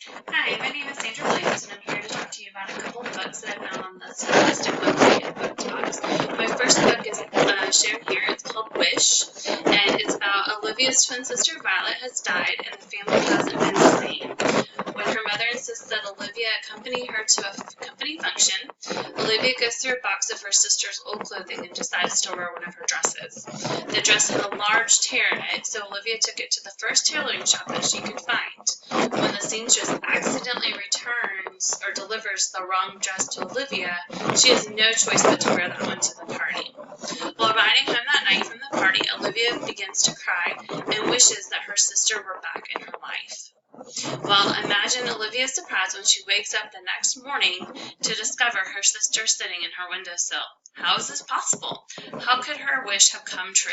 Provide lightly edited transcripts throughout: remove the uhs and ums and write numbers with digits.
Hi, my name is Sandra Williams, and I'm here to talk to you about a couple of books that I found on the Scholastic website and book talks. My first book is shown here. It's called Wish, and it's about Olivia's twin sister Violet has died, and the family hasn't been the same. When her mother insists that Olivia accompany her to a company function, Olivia goes through a box of her sister's old clothing and decides to wear one of her dresses. The dress had a large tear in it, so Olivia took it to the first tailoring shop that she could find. When the seamstress accidentally returns or delivers the wrong dress to Olivia, she has no choice but to wear that one to the party. While riding home that night from the party, Olivia begins to cry and wishes that her sister were back in her life. Well, imagine Olivia's surprise when she wakes up the next morning to discover her sister sitting in her windowsill. How is this possible? How could her wish have come true?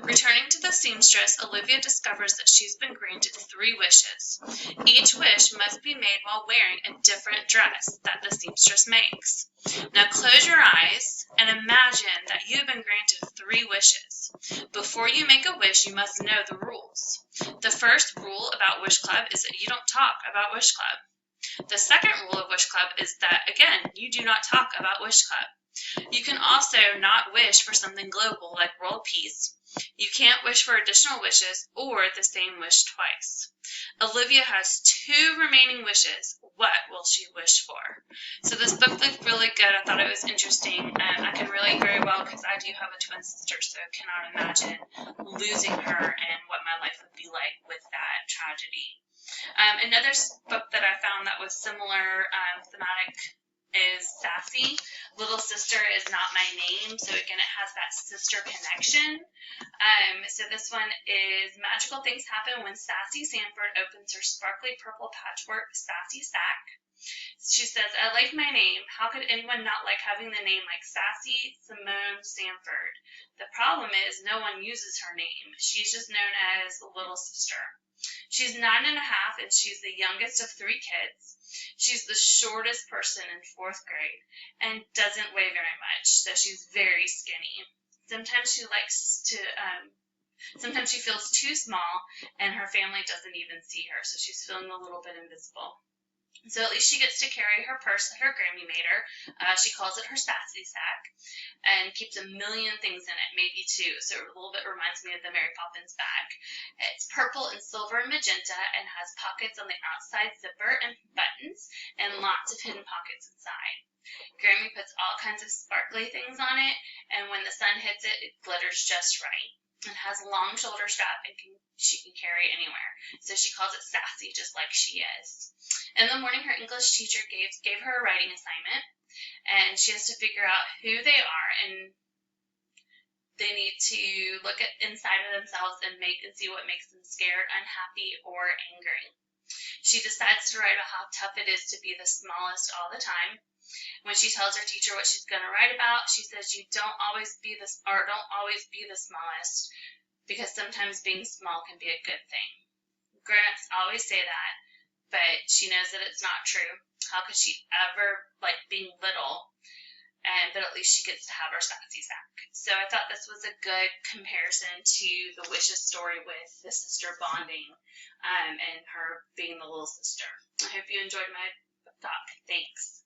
Returning to the seamstress, Olivia discovers that she's been granted 3 wishes. Each wish must be made while wearing a different dress that the seamstress makes. Now close your eyes and imagine that you've been granted 3 wishes. Before you make a wish, you must know the rules. The first rule about Wish Club is that you don't talk about Wish Club. The second rule of Wish Club is that, again, you do not talk about Wish Club. You can also not wish for something global like world peace. You can't wish for additional wishes or the same wish twice. Olivia has 2 remaining wishes. What will she wish for? So this book looked really good. I thought it was interesting, and I can relate very well because I do have a twin sister, so I cannot imagine losing her and what my life would be like with that tragedy. Another book that I found that was similar thematic is Sassy. Little Sister is Not My Name, so again it has that sister connection. So this one is magical things happen when Sassy Sanford opens her sparkly purple patchwork Sassy sack. She says, I like my name. How could anyone not like having the name like Sassy Simone Sanford? The problem is no one uses her name. She's just known as Little Sister. She's 9 and a half, and she's the youngest of 3 kids. She's the shortest person in 4th grade and doesn't weigh very much, so she's very skinny. Sometimes she sometimes she feels too small, and her family doesn't even see her, so she's feeling a little bit invisible. So at least she gets to carry her purse that her Grammy made her. She calls it her Sassy sack, and keeps a million things in it, maybe 2. So it a little bit reminds me of the Mary Poppins bag. It's purple and silver and magenta and has pockets on the outside zipper and buttons and lots of hidden pockets inside. Grammy puts all kinds of sparkly things on it, and when the sun hits it, it glitters just right. It has a long shoulder strap and she can carry anywhere. So she calls it Sassy, just like she is. In the morning, her English teacher gave her a writing assignment, and she has to figure out who they are, and they need to look at inside of themselves and see what makes them scared, unhappy, or angry. She decides to write about how tough it is to be the smallest all the time. When she tells her teacher what she's going to write about, she says you don't always be the smallest, because sometimes being small can be a good thing. Grown-ups always say that, but she knows that it's not true. How could she ever like being little? But at least she gets to have her Sassy sack. So I thought this was a good comparison to the Wishes story with the sister bonding and her being the little sister. I hope you enjoyed my talk. Thanks.